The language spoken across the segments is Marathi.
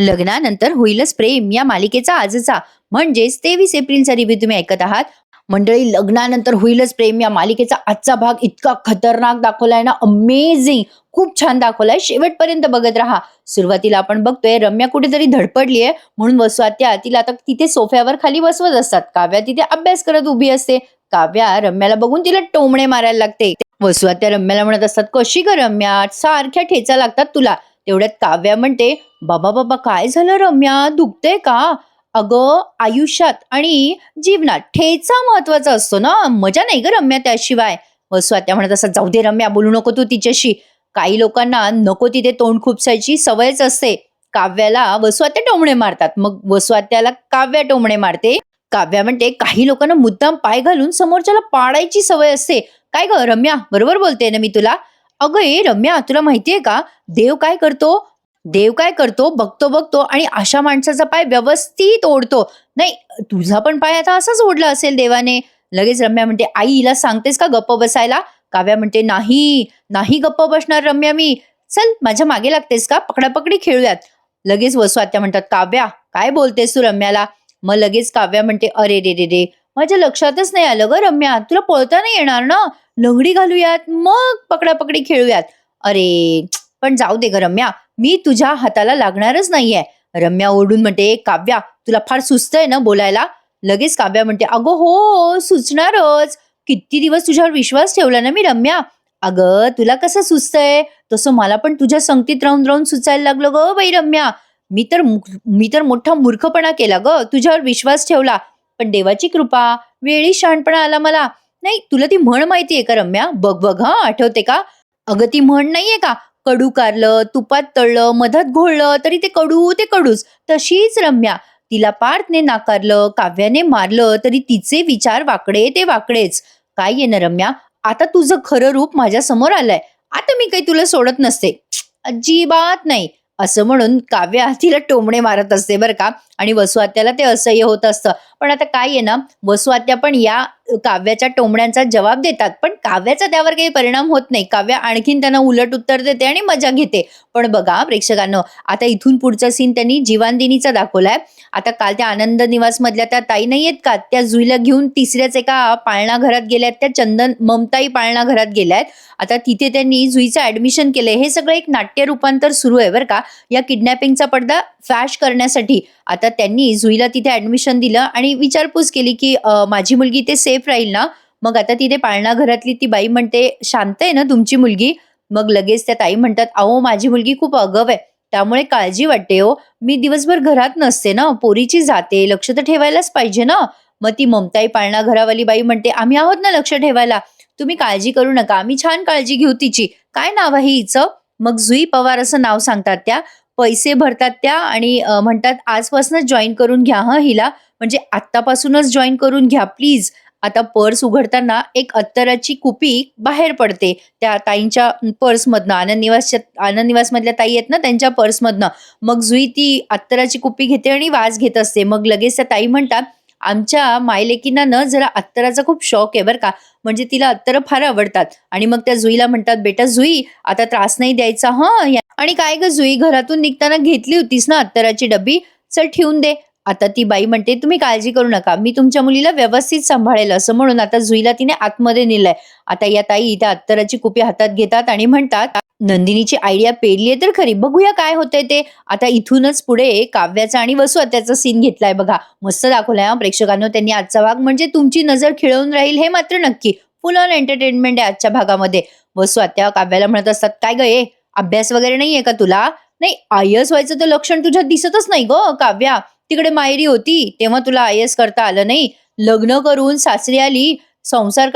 लग्नानंतर होईलच प्रेम या मालिकेचा आजचा म्हणजेच 23 एप्रिलचा रिव्ह्यू तुम्ही ऐकत आहात. मंडळी, लग्नानंतर होईलच प्रेम या मालिकेचा आजचा भाग इतका खतरनाक दाखवलाय ना, अमेझिंग, खूप छान दाखवलाय. शेवटपर्यंत बघत राहा. सुरुवातीला आपण बघतोय रम्या कुठेतरी धडपडलीये म्हणून वसुआत्या तिला आता तिथे सोफ्यावर खाली बसवत असतात. काव्या तिथे अभ्यास करत उभी असते. काव्या रम्याला बघून तिला टोमणे मारायला लागते. वसुआत्या रम्याला म्हणत असतात, कशी ग रम्या, सारख्या ठेचा लागतात तुला. तेवढ्यात काव्या म्हणते, बाबा बाबा काय झालं रम्या, दुखतंय का? अगं, आयुष्यात आणि जीवनात ठेचा महत्वाचा असतो ना, मजा नाही ग रम्या त्याशिवाय. वसुआत्या म्हणत असतात, जाऊ दे रम्या, बोलू नको तू तिच्याशी. काही लोकांना नको तिथे तोंड खुपसायची सवयच असते. काव्याला वसुआत्या टोमणे मारतात. मग वसुआत्याला काव्या टोमणे मारते. काव्या म्हणते, काही लोकांना मुद्दाम पाय घालून समोरच्याला पाडायची सवय असते. काय ग रम्या, बरोबर बोलते ना मी तुला? अगं ए रम्या, तुला माहितीये का देव काय करतो? देव काय करतो बघतो बघतो आणि अशा माणसाचा पाय व्यवस्थित ओढतो. नाही, तुझा पण पाय आता असाच ओढला असेल देवाने. लगेच रम्या म्हणते, आई हिला सांगतेस का गप्प बसायला? काव्या म्हणते, नाही नाही गप्प बसणार रम्या मी. चल माझ्या मागे लागतेस का, पकडापकडी खेळूयात. लगेच वसुआत्या म्हणतात, काव्या काय बोलतेस तू रम्याला? मग लगेच काव्या म्हणते, अरे रे रे रे, माझ्या लक्षातच नाही आलं ग रम्या, तुला पळता नाही येणार ना? लंगडी घालूयात मग पकडापकडी खेळूयात. अरे पण जाऊ दे ग रम्या, मी तुझ्या हाताला लागणारच नाहीये. रम्या ओरडून म्हणते, काव्या तुला फार सुचतंय ना बोलायला? लगेच काव्या म्हणते, अगं हो सुचणारच, किती दिवस तुझ्यावर विश्वास ठेवला ना मी रम्या. अगं तुला कसं सुचतंय तसं मला पण तुझ्या संगतीत राहून राहून सुचायला लागलं ग बाई रम्या. मी तर मोठा मूर्खपणा केला ग, तुझ्यावर विश्वास ठेवला. पण देवाची कृपा, वेळी शहाणपणा आला मला. नाही, तुला ती म्हण माहितीये का रम्या? बघ बघ हा, आठवते का? अगं ती म्हण नाहीये का, कडू कारलं तुपात तळलं मधात घोळलं तरी ते कडू ते कडूच. तशीच रम्या, तिला पार्थने नाकारलं, काव्याने मारलं तरी तिचे विचार वाकडे ते वाकडेच. काय आहे ना रम्या, आता तुझं खरं रूप माझ्या समोर आलंय. आता मी काही तुला सोडत नसते, अजिबात नाही. असं म्हणून काव्या तिला टोमणे मारत असते बरं का. आणि वसुआत्याला ते असह्य होत असतं. पण आता काय आहे ना, वसुआत्या पण या काव्याच्या टोमण्यांचा जवाब देतात, पण काव्याचा त्यावर काही परिणाम होत नाही. काव्या आणखीन त्यांना उलट उत्तर देते आणि मजा घेते. पण बघा प्रेक्षकांनो, आता इथून पुढचा सीन त्यांनी जीवानदिनीचा दाखवलाय. आता काल त्या आनंद निवास मधल्या त्या ताई नाही आहेत का, त्या जुईला घेऊन तिसऱ्याच एका पाळणा घरात गेल्यात. त्या चंदन ममताई पाळणा घरात गेल्यात. आता तिथे त्यांनी जुईचं ऍडमिशन केलंय. हे सगळं एक नाट्य रूपांतर सुरू आहे बरं का, या किडनॅपिंगचा पडदा फॅश करण्यासाठी. आता त्यांनी जुईला तिथे ऍडमिशन दिलं आणि विचारपूस केली की माझी मुलगी ते सेफ राहील ना? मग आता तिथे पाळणा घरातली ती बाई म्हणते, शांत आहे ना तुमची मुलगी? मग लगेच त्या ताई म्हणतात, अहो माझी मुलगी खूप अगव आहे, त्यामुळे काळजी वाटते हो. मी दिवसभर घरात नसते ना, पोरीची जाते, लक्ष तर ठेवायलाच पाहिजे ना. मग ती ममताई पाळणा घरावाली बाई म्हणते, आम्ही आहोत ना लक्ष ठेवायला, तुम्ही काळजी करू नका, आम्ही छान काळजी घेऊ तिची. काय नाव आहे हिचं? मग जुई पवार असं नाव सांगतात त्या. पैसे भरतात त्या आणि म्हणतात, आजपासूनच जॉईन करून घ्या हं हिला, म्हणजे आत्तापासूनच जॉईन करून घ्या प्लीज. आता पर्स उघडताना एक अत्तराची कुपी बाहेर पडते त्या ताईंच्या पर्समधनं. आनंद निवास मधल्या ताई आहेत ना, त्यांच्या पर्समधनं. मग जुई ती अत्तराची कुपी घेते आणि वास घेत असते. मग लगेच त्या ताई म्हणतात, आमच्या मायलेकींना न जरा अत्तराचा खूप शौक आहे बरं का, म्हणजे तिला अत्तर फार आवडतात. आणि मग त्या जुईला म्हणतात, बेटा जुई आता त्रास नाही द्यायचा हं. आणि काय ग जुई, घरातून निघताना घेतली होतीस ना अत्तराची डब्बी, चल ठेवून दे. आता ती बाई म्हणते, तुम्ही काळजी करू नका, मी तुमच्या मुलीला व्यवस्थित सांभाळेल. असं म्हणून आता जुईला तिने आतमध्ये नेलंय. आता या ताई त्या अत्तराची कुपी हातात घेतात आणि म्हणतात, नंदिनीची आयडिया पेरलीये तर खरी, बघूया काय होतंय ते. आता इथूनच पुढे काव्याचा आणि वसुआत्याचा सीन घेतलाय बघा. मस्त दाखवलाय हा प्रेक्षकांनो त्यांनी आजचा भाग, म्हणजे तुमची नजर खिळवून राहील हे मात्र नक्की. फुल ऑन एंटरटेनमेंट आहे आजच्या भागामध्ये. वसुआत्या काव्याला म्हणत असतात, काय ग ए, अभ्यास वगैरे नाहीये का तुला? नाही, आयस व्हायचं तर लक्षण तुझ्यात दिसतच नाही ग काव्या. तिकडे मायरी होती तेव्हा तुला आयएस करता आलं नाही. लग्न करून सासरी आली, संसार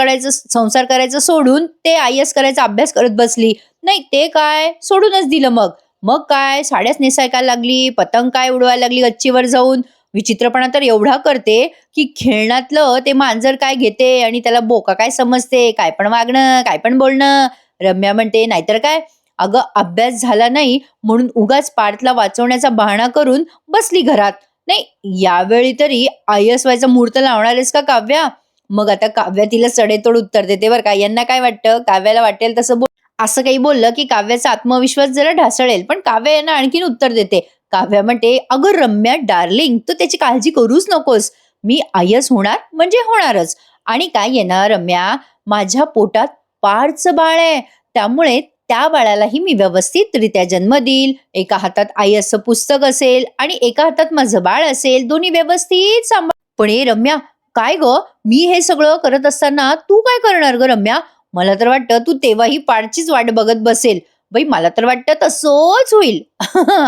करायचं सोडून ते आयएस करायचा अभ्यास करत बसली. नाही ते काय सोडूनच दिलं. मग मग काय साड्याच नेसायला लागली, पतंग काय उडवायला लागली गच्चीवर जाऊन. विचित्रपणा तर एवढा करते की खेळण्यातलं ते मांजर काय घेते आणि त्याला बोका काय समजते, काय पण वागणं काय पण बोलणं. रम्या म्हणते, नाहीतर काय, अगं अभ्यास झाला नाही म्हणून उगाच पार्थला वाचवण्याचा बहाणा करून बसली घरात. नाही, यावेळी तरी आयएस व्हायचा मुहूर्त लावणारेस का काव्या? मग आता काव्या तिला सडेतोड उत्तर देते बरं का. यांना काय वाटतं, काव्याला वाटेल तसं असं काही बोललं की काव्याचा आत्मविश्वास जरा ढासळेल, पण काव्य यांना आणखीन उत्तर देते. काव्या म्हणते, "अगं रम्या डार्लिंग, तू त्याची काळजी करूच नकोस. मी आयस होणार म्हणजे होणारच. आणि काय आहे ना रम्या, माझ्या पोटात पारचं बाळ आहे. त्यामुळे त्या बाळालाही मी व्यवस्थितरित्या जन्म देईल. एका हातात आयसचं पुस्तक असेल आणि एका हातात माझं बाळ असेल. दोन्ही व्यवस्थित सांभाळ." पण ए रम्या, काय गं? मी हे सगळं करत असताना तू काय करणार गं रम्या? मला तर वाटतं तू तेव्हाही पाठचीच वाट बघत बसेल. बाई मला तर वाटतं तसंच होईल.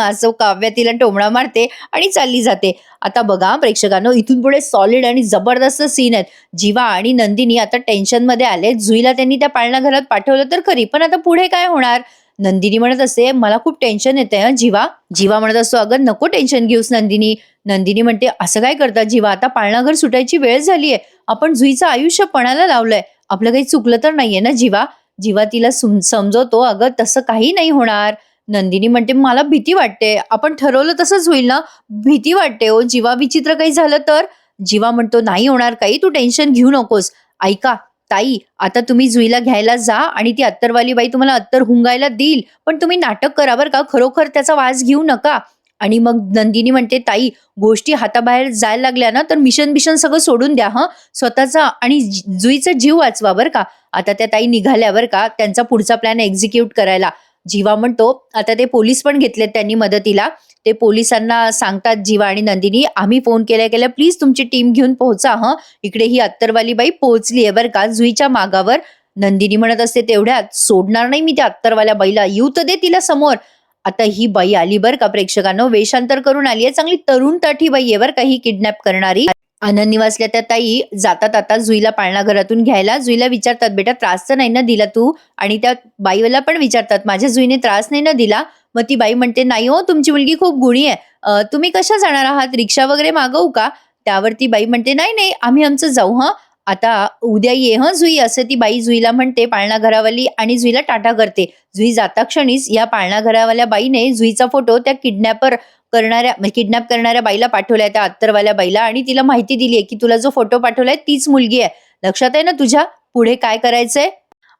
असं काव्या तिला टोमणा मारते आणि चालली जाते. आता बघा प्रेक्षकांनो, इथून पुढे सॉलिड आणि जबरदस्त सीन आहेत. जीवा आणि नंदिनी आता टेन्शनमध्ये आले. जुईला त्यांनी त्या पाळणाघरात पाठवलं तर खरी, पण आता पुढे काय होणार? नंदिनी म्हणत असते, "मला खूप टेन्शन येतंय हं जीवा." जीवा म्हणत असतो, "अगं नको टेन्शन घेऊस नंदिनी." नंदिनी म्हणते, "असं काय करता जीवा? आता पाळणाघर सुटायची वेळ झालीये. आपण जुईचं आयुष्य पणाला लावलंय. आपलं काही चुकलं तर नाहीये ना जीवा?" जीवा तिला समजवतो, "अगं तसं काही नाही होणार." नंदिनी म्हणते, "मला भीती वाटते. आपण ठरवलं तसंच होईल ना?" "भीती वाटते हो जीवा, विचित्र काही झालं तर?" जीवा म्हणतो, "नाही होणार काही, तू टेन्शन घेऊ नकोस. ऐका ताई, आता तुम्ही जुईला घ्यायला जा आणि ती अत्तरवाली बाई तुम्हाला अत्तर हुंगायला देईल. पण तुम्ही नाटक करा बरं का, खरोखर त्याचा वास घेऊ नका." आणि मग नंदिनी म्हणते, "ताई, गोष्टी हाताबाहेर जायला लागल्या ना, तर मिशन-बिशन सगळं सोडून द्या हं. स्वतःचा आणि जुईचा जीव वाचवा बरं का." आता त्या ताई निघाल्या बरं का, त्यांचा पुढचा प्लॅन एक्झिक्यूट करायला. जीवा म्हणतो, आता ते पोलीस पण घेतलेत त्यांनी मदतीला. ते पोलिसांना सांगतात जीवा आणि नंदिनी, "आम्ही फोन केल्या-केल्या प्लीज तुमची टीम घेऊन पोहोचा हं. इकडे ही अत्तरवाली बाई पोहोचली आहे बरं का जुईच्या मागावर." नंदिनी म्हणत असते, "तेवढ्यात सोडणार नाही मी त्या अत्तरवाल्या बाईला, येऊ तर दे तिला समोर." आता ही बाई आली बरं का प्रेक्षकांनो, वेषांतर करून आली आहे. चांगली तरुण तठी बाई आहे बरं का ही किडनॅप करणारी. आनंद निवासल्या त्या ताई जातात आता जुईला पाळणाघरातून घ्यायला. जुईला विचारतात, "बेटा त्रास तर नाही ना दिला तू?" आणि त्या बाईला पण विचारतात, "माझ्या जुईने त्रास नाही ना दिला?" मग ती बाई म्हणते, "नाही हो, तुमची मुलगी खूप गुणी आहे. तुम्ही कशा जाणार आहात? रिक्षा वगैरे मागवू का?" त्यावरती बाई म्हणते, "नाही, नाही, आम्ही आमचं जाऊ हं. आता उद्या ये हं जुई." असं ती बाई जुईला म्हणते पाळणाघरावाली आणि जुईला टाटा करते. जुई जाता क्षणीच या पाळणाघरावाल्या बाईने जुईचा फोटो त्या किडनॅप करणाऱ्या बाईला पाठवलाय, त्या अत्तरवाल्या बाईला, आणि तिला माहिती दिली आहे, की तुला जो फोटो पाठवलाय तीच मुलगी आहे. लक्षात आहे ना तुझ्या? पुढे काय करायचंय?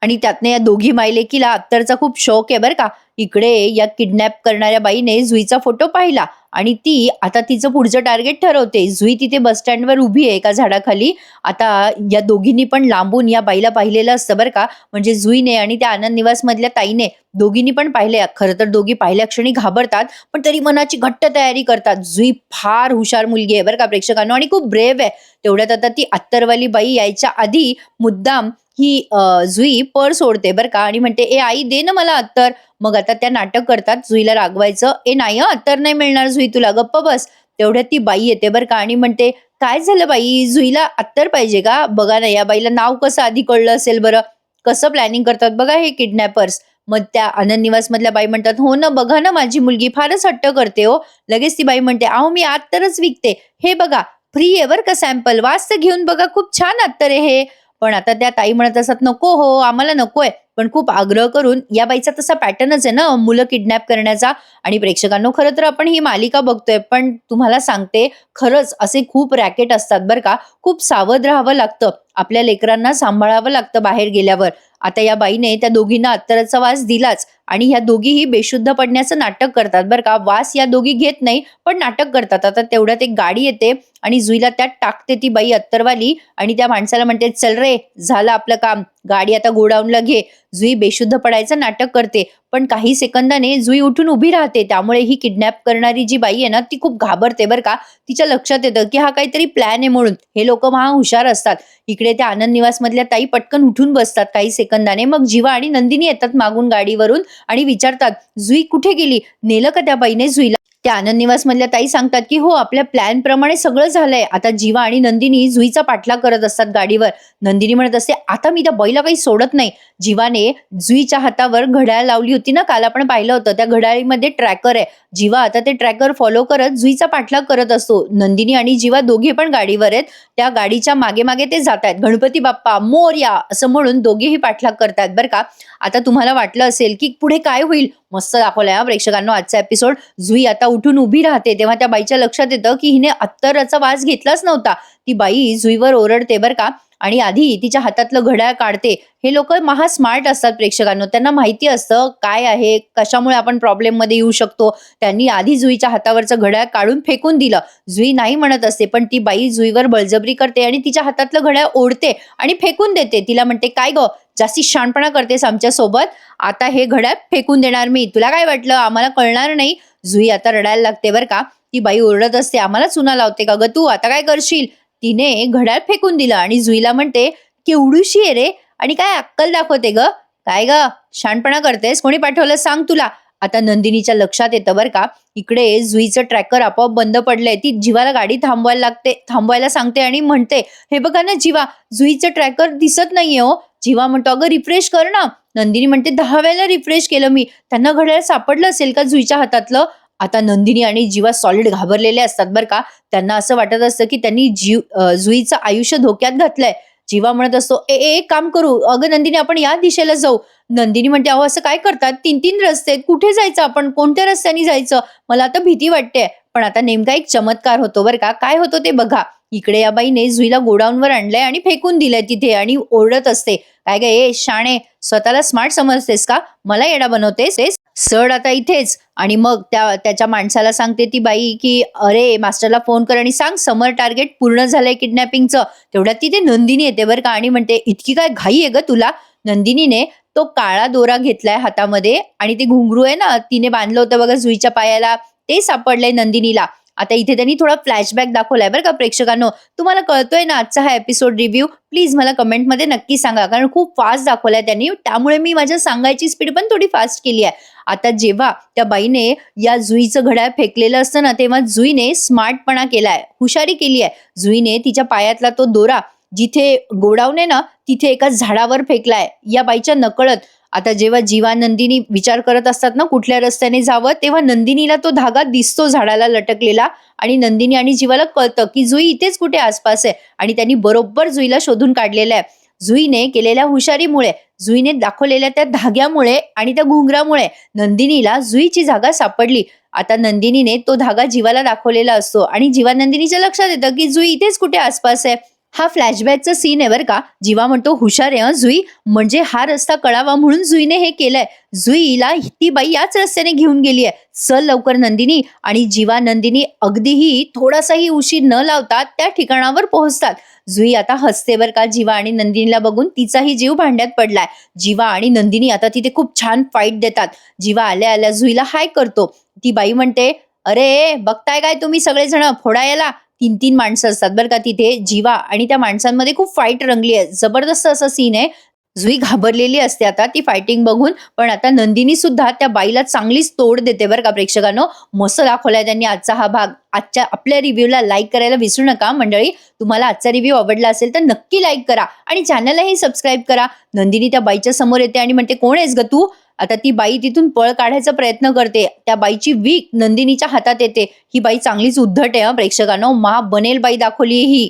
आणि त्यातनं या दोघी मायलेकीला अत्तरचा खूप शौक आहे बरं का. इकडे या किडनॅप करणाऱ्या बाईने जुईचा फोटो पाहिला आणि ती आता तिचं पुढचं टार्गेट ठरवते. जुई तिथे बस स्टँडवर उभी आहे एका झाडाखाली. आता या दोघींनी पण लांबून या बाईला पाहिलेलं असतं बरं का. म्हणजे जुईने आणि त्या आनंद निवासमधल्या ताईने दोघींनी पण पाहिले. खरं तर दोघी पहिल्या क्षणी घाबरतात, पण तरी मनाची घट्ट तयारी करतात. जुई फार हुशार मुलगी आहे बरं का प्रेक्षकांनो, आणि खूप ब्रेव्ह आहे. तेवढ्यात आता ती अत्तरवाली बाई यायच्या आधी मुद्दाम ही जुई पर्स ओढते बरं का आणि म्हणते, "ए आई दे ना मला अत्तर." मग आता त्या नाटक करतात जुईला रागवायचं. "ए नाही हं, अत्तर नाही मिळणार जुई तुला, गप्प बस." तेवढ्यात ती बाई येते बरं का आणि म्हणते, "काय झालं बाई, जुईला अत्तर पाहिजे का? बघा ना या बाईला नाव कसं आधी कळलं असेल बरं. कसं प्लॅनिंग करतात बघा हे किडनॅपर्स." मग त्या आनंद निवासमधल्या बाई म्हणतात, "हो ना, बघा ना माझी मुलगी फारच हट्ट करते हो." लगेच ती बाई म्हणते, "अहो मी अत्तरच विकते. हे बघा फ्री आहे बरं का सॅम्पल. वास तर घेऊन बघा, खूप छान अत्तर आहे हे." पण आता त्या ताई म्हणत असतात, "नको हो, आम्हाला नकोय." पण खूप आग्रह करून या बाईचा तसा पॅटर्नच आहे ना मुलं किडनॅप करण्याचा. आणि प्रेक्षकांनो, खरं तर आपण ही मालिका बघतोय, पण तुम्हाला सांगते खरंच असे खूप रॅकेट असतात बरं का. खूप सावध राहावं लागतं. आपल्या लेकरांना सांभाळावं लागतं बाहेर गेल्यावर. आता या बाईने त्या दोघींना अत्तराचा वास दिलाच आणि ह्या दोघीही बेशुद्ध पडण्याचं नाटक करतात बरं का. वास या दोघी घेत नाही, पण नाटक करतात. आता तेवढ्यात एक गाडी येते आणि जुईला त्यात टाकते ती बाई अत्तरवाली आणि त्या माणसाला म्हणते, "चल रे, झालं आपलं काम. गाडी आता गोडाऊनला घे." जुई बेशुद्ध पडायचं नाटक करते, पण काही सेकंदाने जुई उठून उभी राहते. त्यामुळे ही किडनॅप करणारी जी बाई आहे ना, ती खूप घाबरते बरं का. तिच्या लक्षात येतं, की हा काहीतरी प्लॅन आहे म्हणून. हे लोकं महा हुशार असतात. इकडे त्या आनंद निवासमधल्या ताई पटकन उठून बसतात काही सेकंदाने. मग जीवा आणि नंदिनी येतात मागून गाडीवरून आणि विचारतात, "जुई कुठे गेली? नेलं का त्या बाईने जुईला?" त्या आनंद निवासमधल्या ताई सांगतात, की "हो, आपल्या प्लॅन प्रमाणे सगळं झालंय." आता जीवा आणि नंदिनी जुईचा पाठलाग करत असतात गाडीवर. नंदिनी म्हणत असते, "आता मी त्या बाईला काही सोडत नाही." जीवाने जुईच्या हातावर घड्याळ लावली होती ना, काल आपण पाहिलं होतं. त्या घड्याळीमध्ये ट्रॅकर आहे. जीवा आता ते ट्रॅकर फॉलो करत जुईचा पाठलाग करत असतो. नंदिनी आणि जीवा दोघे पण गाडीवर आहेत. त्या गाडीच्या मागे-मागे ते जातायत. "गणपती बाप्पा मोरया" असं म्हणून दोघेही पाठलाग करतायत बरं का. आता तुम्हाला वाटलं असेल, की पुढे काय होईल? मस्त दाखवलंय हां प्रेक्षकांनो आजचा एपिसोड. जुई आता उठून उभी राहते. तेव्हा त्या बाईच्या लक्षात येतं, की हिने अत्तराचा वास घेतलाच नव्हता. ती बाई जुईवर ओरडते बरं का आणि आधी तिच्या हातातलं घड्याळ काढते. हे लोक महा स्मार्ट असतात प्रेक्षकांनो. त्यांना माहिती असतं काय आहे, कशामुळे आपण प्रॉब्लेममध्ये येऊ शकतो. त्यांनी आधी जुईच्या हातावरचं घड्याळ काढून फेकून दिलं. जुई नाही म्हणत असते, पण ती बाई जुईवर बळजबरी करते आणि तिच्या हातातलं घड्याळ ओढते आणि फेकून देते. तिला म्हणते, "काय गं, जास्ती शहाणपणा करतेस आमच्यासोबत? आता हे घड्याळ फेकून देणार मी. तुला काय वाटलं आम्हाला कळणार नाही?" जुई आता रडायला लागते बरं का. ती बाई ओरडत असते, "आम्हाला चुना लावते का गं तू? आता काय करशील?" तिने घड्याळ फेकून दिलं आणि जुईला म्हणते, "केवढूशी आहे रे आणि काय अक्कल दाखवते ग? काय ग, शहाणपणा करतेस? कोणी पाठवलं सांग तुला." आता नंदिनीच्या लक्षात येतं बरं का. इकडे जुईचं ट्रॅकर आपोआप बंद पडलंय. ती जीवाला गाडी थांबवायला सांगते आणि म्हणते, "हे बघा ना जीवा, जुईचं ट्रॅकर दिसत नाहीये हो." जीवा म्हणतो, "अगं रिफ्रेश कर ना." नंदिनी म्हणते, 10 वेळेला रिफ्रेश केलं मी. त्यांना घड्याळ सापडलं असेल का जुईच्या हातातलं? आता नंदिनी आणि जीवा सॉलिड घाबरलेले असतात बरं का. त्यांना असं वाटत असतं की त्यांनी जुईचं आयुष्य धोक्यात घातलंय. जीवा म्हणत असतो, "ए ए एक काम करू, अगं नंदिनी आपण या दिशेला जाऊ." नंदिनी म्हणते, "अहो असं काय करतात? 3-3 रस्ते आहेत. कुठे जायचं आपण? कोणत्या रस्त्याने जायचं? मला आता भीती वाटते." पण आता नेमका एक चमत्कार होतो बरं का. काय होतो ते बघा. इकडे या बाईने जुईला गोडाऊनवर आणलंय आणि फेकून दिलंय तिथे आणि ओरडत असते, "काय गं ए शाणे, स्वतःला स्मार्ट समजतेस का? मला येडा बनवतेस? सड आता इथेच." आणि मग त्याच्या माणसाला सांगते ती बाई की, "अरे मास्टरला फोन कर आणि सांग समर टार्गेट पूर्ण झालंय किडनॅपिंगचं." तेवढ्यात तिथे नंदिनी येते बरं का आणि म्हणते, "इतकी काय घाई आहे ग तुला?" नंदिनीने तो काळा दोरा घेतलाय हातामध्ये आणि ते घुंगरू आहे ना, तिने बांधलं होतं बघा जुईच्या पायाला, ते सापडलंय नंदिनीला. आता इथे त्यांनी थोडा फ्लॅशबॅक दाखवलाय बरं का प्रेक्षकांनो. तुम्हाला कळतोय ना आजचा हा एपिसोड रिव्ह्यू? प्लीज मला कमेंटमध्ये नक्की सांगा, कारण खूप फास्ट दाखवलाय त्यांनी, त्यामुळे मी माझ्या सांगायची स्पीड पण थोडी फास्ट केली आहे. आता जेव्हा त्या बाईने या जुईचं घड्याळ फेकलेलं असतं ना, तेव्हा जुईने स्मार्टपणा केलाय, हुशारी केली आहे. जुईने तिच्या पायातला तो दोरा जिथे गोडाऊन आहे ना, तिथे एका झाडावर फेकलाय या बाईच्या नकळत. आता जेव्हा जीवा नंदिनी विचार करत असतात ना कुठल्या रस्त्याने जावं, तेव्हा नंदिनीला तो धागा दिसतो झाडाला लटकलेला आणि नंदिनी आणि जीवाला कळतं की जुई इथेच कुठे आसपास आहे आणि त्यांनी बरोबर जुईला शोधून काढलेलं आहे. जुईने केलेल्या हुशारीमुळे, जुईने दाखवलेल्या त्या धाग्यामुळे आणि त्या घुंगरामुळे नंदिनीला जुईची जागा सापडली. आता नंदिनीने तो धागा जीवाला दाखवलेला असतो आणि जीवा नंदिनीच्या लक्षात येतं की जुई इथेच कुठे आसपास आहे. हा फ्लॅशबॅकचा सीन आहे बरं का. जीवा म्हणतो, "हुशार आहे जुई, म्हणजे हा रस्ता कळावा म्हणून जुईने हे केलंय. जुईला ती बाई याच रस्त्याने घेऊन गेली आहे. चल लवकर नंदिनी." आणि जीवा नंदिनी अगदीही थोडासाही उशीर न लावता त्या ठिकाणावर पोहोचतात. जुई आता हसते बरं का जीवा आणि नंदिनीला बघून. तिचाही जीव भांड्यात पडलाय. जीवा आणि नंदिनी आता तिथे खूप छान फाईट देतात. जीवा आल्या आल्या जुईला हाय करतो. ती बाई म्हणते, "अरे बघताय काय तुम्ही सगळेजण, फोडा याला." 3-3 माणसं असतात बरं का तिथे. जीवा आणि त्या माणसांमध्ये खूप फाईट रंगली आहे. जबरदस्त असा सीन आहे. जुई घाबरलेली असते आता ती फायटिंग बघून. पण आता नंदिनी सुद्धा त्या बाईला चांगलीच तोड देते बरं का प्रेक्षकांनो. मस्त दाखवलाय त्यांनी आजचा हा भाग. आजच्या आपल्या रिव्ह्यूला लाईक करायला विसरू नका मंडळी. तुम्हाला आजचा रिव्ह्यू आवडला असेल तर नक्की लाईक करा आणि चॅनललाही सबस्क्राईब करा. नंदिनी त्या बाईच्या समोर येते आणि म्हणते, "कोण आहेस ग तू?" आता ती बाई तिथून पळ काढायचा प्रयत्न करते. त्या बाईची वीक नंदिनीच्या हातात येते. ही बाई चांगलीच उद्धट आहे प्रेक्षकांनो. बनेल बाई दाखवली ही.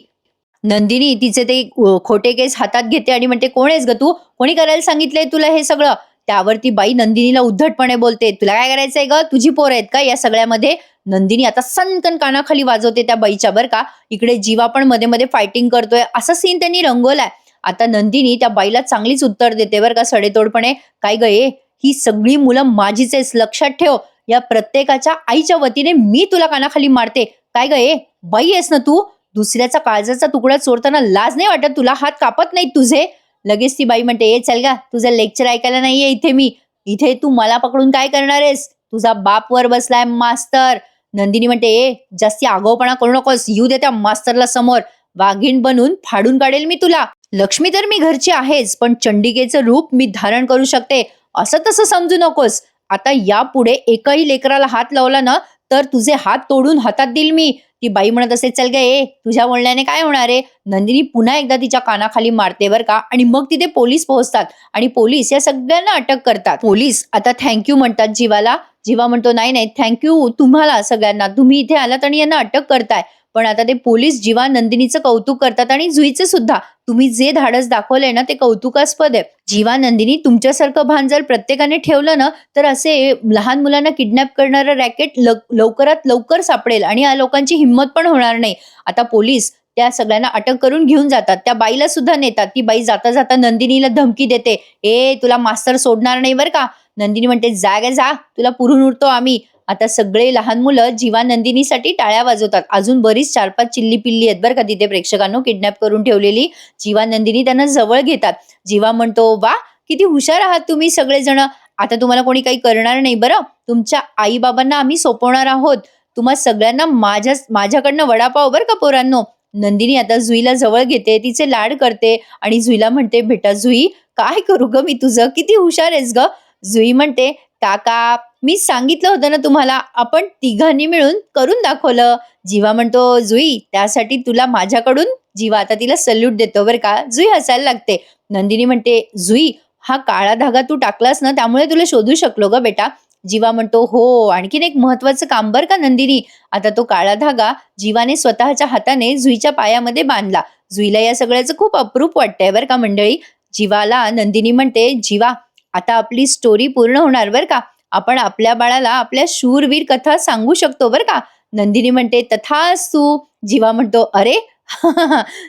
नंदिनी तिचे ते खोटे केस हातात घेते आणि म्हणते, "कोण आहेस ग तू? कोणी करायला सांगितलंय तुला हे सगळं?" त्यावरती बाई नंदिनीला उद्धटपणे बोलते, "तुला काय करायचंय ग? तुझी पोर आहेत का या सगळ्यामध्ये?" नंदिनी आता सनकन कानाखाली वाजवते त्या बाईच्या बरं का. इकडे जीवा पण मध्ये मध्ये फायटिंग करतोय, असा सीन त्यांनी रंगवलाय. आता नंदिनी त्या बाईला चांगलीच उत्तर देते बरं का सडेतोडपणे, "काय ग ही सगळी मुलं माझीच आहेस, लक्षात ठेव. या प्रत्येकाच्या आईच्या वतीने मी तुला कानाखाली मारते. काय ग बाई आहेस ना तू? दुसऱ्याचा काळजाचा तुकडा चोरताना लाज नाही वाटत तुला? हात कापत नाहीत तुझे?" लगेच ती बाई म्हणते, "ए चल गा, तुझं लेक्चर ऐकायला नाहीये इथे मी. इथे तू मला पकडून काय करणार आहेस? तुझा बाप वर बसलाय मास्तर." नंदिनी म्हणते, जास्ती आगाऊपणा करू नकोस. येऊ दे त्या मास्तरला समोर. वाघीण बनून फाडून काढेल मी तुला. लक्ष्मी तर मी घरची आहेच, पण चंडिकेचं रूप मी धारण करू शकते. असं तसं समजू नकोस. आता यापुढे एकाही लेकराला हात लावला ना, तर तुझे हात तोडून हातात देईल मी." ती बाई म्हणत असे, "चल गे तुझ्या बोलण्याने काय होणार आहे?" नंदिनी पुन्हा एकदा तिच्या कानाखाली मारते बरं का. आणि मग तिथे पोलीस पोहोचतात आणि पोलीस या सगळ्यांना अटक करतात. पोलीस आता थँक्यू म्हणतात जीवाला. जीवा म्हणतो, "नाही नाही, थँक्यू तुम्हाला सगळ्यांना, तुम्ही इथे आलात आणि यांना अटक करताय." पण आता ते पोलीस जीवा नंदिनीचं कौतुक करतात आणि जुईचं सुद्धा. "तुम्ही जे धाडस दाखवलंय ना ते कौतुकास्पद आहे. जीवा नंदिनी, तुमच्यासारखं भान जर प्रत्येकाने ठेवलं ना, तर असे लहान मुलांना किडनॅप करणारं रॅकेट लवकरात लवकर सापडेल आणि या लोकांची हिंमत पण होणार नाही." आता पोलीस त्या सगळ्यांना अटक करून घेऊन जातात. त्या बाईला सुद्धा नेतात. ती बाई जाता जाता नंदिनीला धमकी देते, ए तुला मास्तर सोडणार नाही बरं का. नंदिनी म्हणते, जा गे जा, तुला पुरून उरतो आम्ही. आता सगळे लहान मुलं जीवा नंदिनीसाठी टाळ्या वाजवतात. अजून बरीच 4-5 चिल्ली पिल्ली आहेत बरं का तिथे प्रेक्षकांनो किडनॅप करून ठेवलेली. जीवा नंदिनी त्यांना जवळ घेतात. जीवा म्हणतो, वा किती हुशार आहात तुम्ही सगळेजण. आता तुम्हाला कोणी काही करणार नाही बरं. तुमच्या आई बाबांना आम्ही सोपवणार आहोत. तुम्हा सगळ्यांना माझ्याकडनं वडापाव बरं का पोरांनो. नंदिनी आता जुईला जवळ घेते, तिचे लाड करते आणि जुईला म्हणते, बेटा जुई काय करू ग मी तुझं, किती हुशार आहेस ग. जुई म्हणते, काका मी सांगितलं होतं ना तुम्हाला, आपण तिघांनी मिळून करून दाखवलं. जीवा म्हणतो, जुई त्यासाठी तुला माझ्याकडून. जीवा आता तिला सल्यूट देतो बरं का. जुई हसायला लागते. नंदिनी म्हणते, जुई हा काळा धागा तू टाकलास ना त्यामुळे तुला शोधू शकलो ग बेटा. जीवा म्हणतो, हो आणखीन एक महत्वाचं काम बरं का नंदिनी. आता तो काळा धागा जीवाने स्वतःच्या हाताने जुईच्या पायामध्ये बांधला. जुईला या सगळ्याचं खूप अप्रूप वाटतंय बरं का मंडळी. जीवाला नंदिनी म्हणते, जीवा आता आपली स्टोरी पूर्ण होणार बरं का. आपण आपल्या बाळाला आपल्या शूरवीर कथा सांगू शकतो बरं का. नंदिनी म्हणते, तथास्तु. जीवा म्हणतो, अरे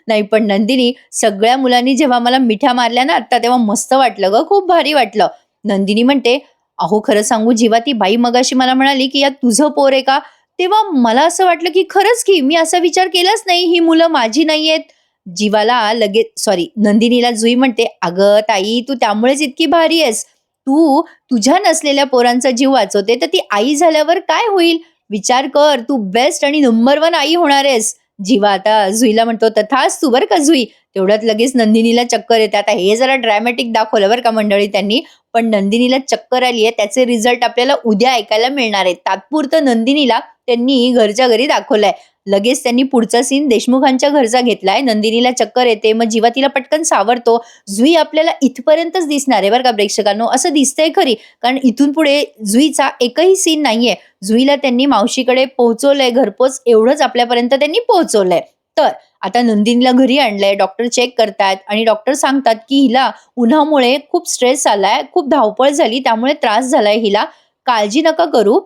नाही पण नंदिनी, सगळ्या मुलांनी जेव्हा मला मिठ्या मारल्या ना आता तेव्हा मस्त वाटलं ग, खूप भारी वाटलं. नंदिनी म्हणते, अहो खरं सांगू जीवा, ती बाई मगाशी मला म्हणाली की या तुझं पोर आहे का, तेव्हा मला असं वाटलं की खरंच की मी असा विचार केलाच नाही, ही मुलं माझी नाहीयेत. जीवाला लगेच सॉरी नंदिनीला जुई म्हणते, अगं ताई तू त्यामुळेच इतकी भारी आहेस. तू तुझ्या नसलेल्या पोरांचा जीव वाचवते तर ती आई झाल्यावर काय होईल. विचार कर, तू बेस्ट आणि नंबर 1 आई होणार आहेस. जीवा आता जुईला म्हणतो, तथाच तू बरं का जुई. तेवढ्यात लगेच नंदिनीला चक्कर येते. आता हे जरा ड्रॅमॅटिक दाखवलं बरं का मंडळी त्यांनी. पण नंदिनीला चक्कर आली आहे, त्याचे रिझल्ट आपल्याला उद्या ऐकायला मिळणार आहेत. तात्पुरतं नंदिनीला त्यांनी घरच्या घरी दाखवलंय. लगेच त्यांनी पुढचा सीन देशमुखांच्या घरचा घेतलाय. नंदिनीला चक्कर येते, मग जीवा तिला पटकन सावरतो. जुई आपल्याला इथपर्यंतच दिसणार आहे बरं का प्रेक्षकांनो, असं दिसतंय खरी, कारण इथून पुढे जुईचा एकही सीन नाहीये. जुईला त्यांनी मावशीकडे पोहोचवलंय, घरपोच एवढंच आपल्यापर्यंत त्यांनी पोहोचवलंय. तर आता नंदिनीला घरी आणलंय, डॉक्टर चेक करतायत आणि डॉक्टर सांगतात की हिला उन्हामुळे खूप स्ट्रेस आलाय, खूप धावपळ झाली, त्यामुळे त्रास झालाय हिला. काळजी नका करू,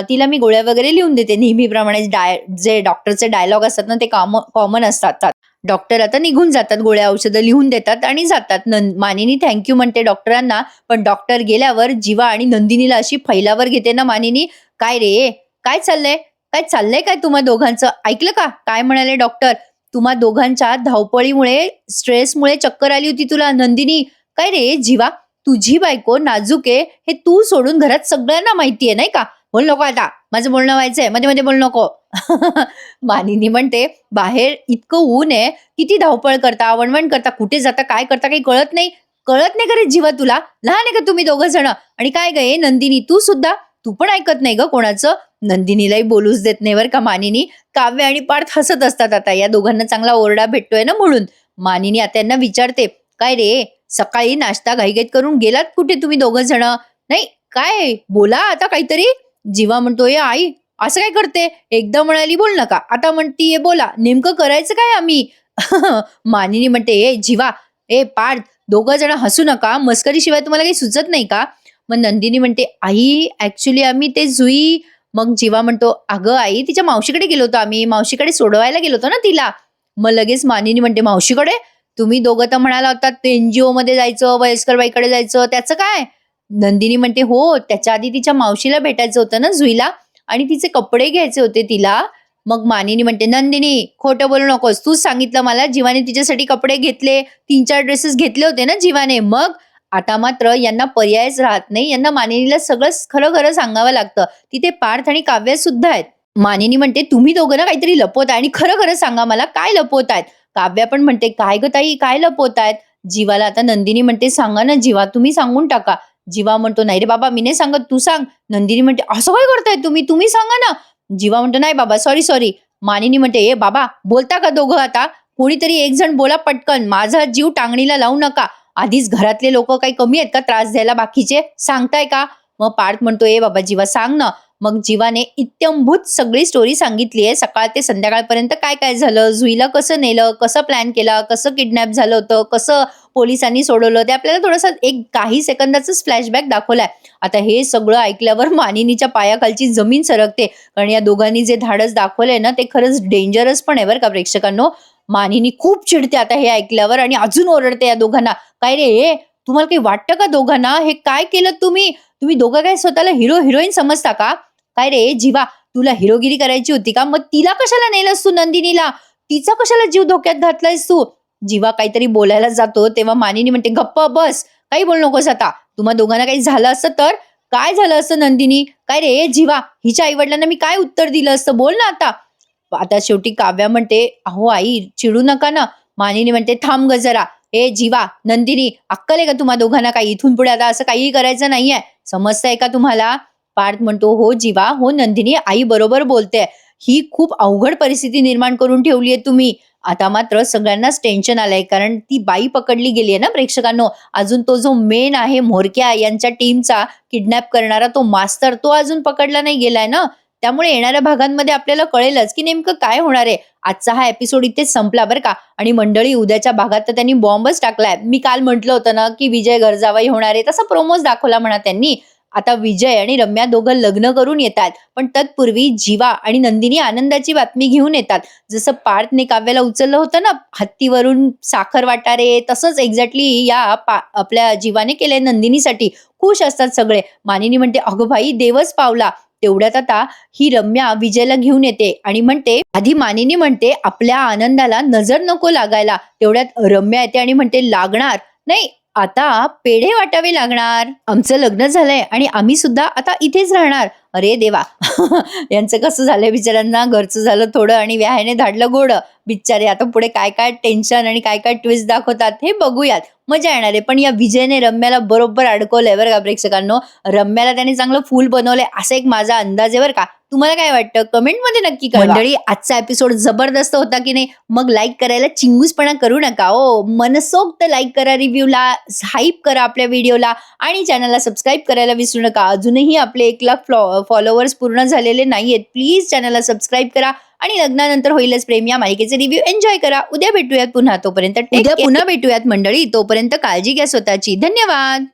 तिला मी गोळ्या वगैरे लिहून देते. नेहमीप्रमाणे जे डॉक्टरचे डायलॉग असतात ना ते कॉमन असतात. डॉक्टर आता निघून जातात, गोळ्या औषधं लिहून देतात आणि जातात. मानिनी थँक्यू म्हणते डॉक्टरांना, पण डॉक्टर गेल्यावर जीवा आणि नंदिनीला अशी फैलावर घेते ना मानिनी. काय रे, काय चाललंय, काय चाललंय काय तुम्हा दोघांचं, ऐकलं का काय म्हणाले डॉक्टर. तुम्हा दोघांच्या धावपळीमुळे स्ट्रेसमुळे चक्कर आली होती तुला. नंदिनी, काय रे जीवा, तुझी बायको नाजूक आहे हे तू सोडून घरात सगळ्यांना माहितीये नाही का. बोल नको आता, माझं बोलणं व्हायचंय, मध्ये मध्ये बोल नको. मानिनी म्हणते, बाहेर इतकं ऊन आहे, किती धावपळ करता, वणवण करता, कुठे जाता, काय करता काही कळत नाही. कळत नाही का रे जीवा तुला, लहान आहे का तुम्ही दोघं जण. आणि काय गे नंदिनी, तू सुद्धा, तू पण ऐकत नाही ग कोणाचं. नंदिनीलाही बोलूच देत नाही बरं का मानिनी. काव्य आणि पार्थ हसत असतात आता, या दोघांना चांगला ओरडा भेटतोय ना म्हणून. मानिनी आता त्यांना विचारते, काय रे सकाळी नाश्ता घाईघाईत करून गेलात कुठे तुम्ही दोघं जण. नाही काय बोला आता काहीतरी. जीवा म्हणतोय, आई असं काय करते, एकदा म्हणाली बोल नका, आता म्हणतीये बोला, नेमकं करायचं काय आम्ही. मानिनी म्हणते, ए जीवा, ए पार्थ, दोघं जण हसू नका, मस्करीशिवाय तुम्हाला काही सुचत नाही का. मग नंदिनी म्हणते, आई ऍक्च्युली आम्ही ते जुई. मग जीवा म्हणतो, अगं आई तिच्या मावशीकडे गेलो होतो आम्ही, मावशीकडे सोडवायला गेलो होतो ना तिला. मग लगेच मानिनी म्हणते, मावशीकडे, तुम्ही दोघं तर म्हणाला होता ते NGO मध्ये जायचं, वयस्कर बाईकडे जायचं, त्याचं काय. नंदिनी म्हणते, हो त्याच्या आधी तिच्या मावशीला भेटायचं होतं ना जुईला, आणि तिचे कपडे घ्यायचे होते तिला. मग मानिनी म्हणते, नंदिनी खोटं बोलू नकोस, तूच सांगितलं मला जीवाने तिच्यासाठी कपडे घेतले, 3-4 ड्रेसेस घेतले होते ना जीवाने. मग आता मात्र यांना पर्यायच राहत नाही, यांना मानिनीला सगळं खरं खरं सांगावं लागतं. तिथे पार्थ आणि काव्य सुद्धा आहेत. मानिनी म्हणते, तुम्ही दोघं ना काहीतरी लपवताय आणि खरं खरं सांगा मला काय लपवतायत. काव्या पण म्हणते, काय ग ताई काय लपवतायत. जीवाला आता नंदिनी म्हणते, सांगा ना जीवा, तुम्ही सांगून टाका. जीवा म्हणतो, नाही रे बाबा मी नाही सांगत, तू सांग. नंदिनी म्हणते, असं काय करताय तुम्ही सांगा ना. जीवा म्हणतो, नाही बाबा सॉरी. मानिनी म्हणते, ए बाबा बोलता का दोघं आता, कोणीतरी एक जण बोला पटकन, माझा जीव टांगणीला लावू नका. आधीच घरातले लोक काही कमी आहेत का त्रास द्यायला, बाकीचे सांगताय का. मग पार्थ म्हणतो, ए बाबा जीवा सांग ना. मग जीवाने इत्यंभूत सगळी स्टोरी सांगितली आहे, सकाळ ते संध्याकाळपर्यंत काय काय झालं, जुईला कसं नेलं, कसं प्लॅन केला, कसं किडनॅप झालं होतं, कसं पोलिसांनी सोडवलं, ते आपल्याला थोडंसं एक काही सेकंदाचंच फ्लॅशबॅक दाखवलाय. आता हे सगळं ऐकल्यावर मानिनीच्या पायाखालची जमीन सरकते, कारण या दोघांनी जे धाडस दाखवलंय ना ते खरंच डेंजरस पण आहे बरं का प्रेक्षकांनो. मानिनी खूप चिडते आता हे ऐकल्यावर आणि अजून ओरडते या दोघांना. "काय रे, तुम्हाला काही वाटतं का दोघांना? हे काय केलं तुम्ही? तुम्ही दोघं काय स्वतःला हिरो हिरोईन समजता का? काय रे जीवा, तुला हिरोगिरी करायची होती का? मग तिला कशाला नेलंस तू नंदिनीला? तिचा कशाला जीव धोक्यात घातलायस तू?" जीवा काहीतरी बोलायला जातो तेव्हा मानिनी म्हणते, "गप्प बस, काही बोलू नकोस आता. तुम्हा दोघांना काही झालं असतं तर? काय झालं असतं नंदिनी? काय रे जीवा, हिच्या आई-वडिलांना मी काय उत्तर दिलं असतं? बोल ना आता." आता शेवटी काव्या म्हणते, "अहो आई, चिडू नका ना." मानिनी म्हणते, "थांब गं जरा. ए जीवा, नंदिनी, अक्कल आहे का तुम्हा दोघांना काही? इथून पुढे आता असं काहीही करायचं नाहीये. समजतंय का तुम्हाला?" पार्थ म्हणतो, "हो जीवा, हो नंदिनी, आई बरोबर बोलते. ही खूप अवघड परिस्थिती निर्माण करून ठेवली आहे तुम्ही." आता मात्र सगळ्यांनाच टेन्शन आलंय कारण ती बाई पकडली गेली आहे ना प्रेक्षकांनो. अजून तो जो मेन आहे म्होरक्या यांच्या टीमचा किडनॅप करणारा तो मास्तर तो अजून पकडला नाही गेलाय ना. त्यामुळे येणाऱ्या भागांमध्ये आपल्याला कळेलच की नेमकं काय होणार आहे. आजचा हा एपिसोड इथेच संपला बरं का. आणि मंडळी उद्याच्या भागात तर त्यांनी बॉम्बच टाकलाय. मी काल म्हटलं होतं ना की विजय घरजावाई होणार आहे तसा प्रोमोज दाखवला म्हणा त्यांनी. आता विजय आणि रम्या दोघं लग्न करून येतात पण तत्पूर्वी जीवा आणि नंदिनी आनंदाची बातमी घेऊन येतात. जसं पार्थने काव्याला उचललं होतं ना हत्तीवरून साखर वाटारे तसंच एक्झॅक्टली या आपल्या जीवाने केलंय नंदिनीसाठी. खुश असतात सगळे. मानिनी म्हणते, "अगं भाई देवच पावला." तेवढ्यात आता ही रम्या विजयला घेऊन येते आणि म्हणते आधी मानिनी म्हणते आपल्या आनंदाला नजर नको लागायला. तेवढ्यात रम्या येते आणि म्हणते लागणार नाही, आता पेढे वाटावे लागणार. आमचं लग्न झालंय आणि आम्ही सुद्धा आता इथेच राहणार. अरे देवा यांचं कसं झालंय बिचाऱ्यांना घरचं झालं थोडं आणि व्याहाने धाडलं गोडं. बिचारे आता पुढे काय काय टेन्शन आणि काय काय ट्विस्ट दाखवतात हे बघूयात. मजा येणार आहे. पण या विजयने रम्याला बरोबर अडकवलंय बरं का प्रेक्षकांनो. रम्याला त्याने चांगलं फूल बनवलंय असा एक माझा अंदाज आहे बरं का. तुम्हाला काय वाटतं कमेंटमध्ये नक्की कळवा. मंडळी आजचा एपिसोड जबरदस्त होता की नाही? मग लाईक करायला चिंगूसपणा करू नका ओ. मनसोक्त लाईक करा, रिव्ह्यूला हाईप करा आपल्या व्हिडिओला आणि चॅनलला सबस्क्राईब करायला विसरू नका. अजूनही आपले 1,00,000 फॉलोअर्स पूर्ण झालेले नाहीयेत. प्लीज चॅनलला सबस्क्राईब करा आणि लग्नानंतर होईलच प्रेम या मालिकेचे रिव्ह्यू एन्जॉय करा. उद्या भेटूयात पुन्हा. तोपर्यंत उद्या पुन्हा भेटूयात मंडळी. तोपर्यंत काळजी घ्या स्वतःची. धन्यवाद.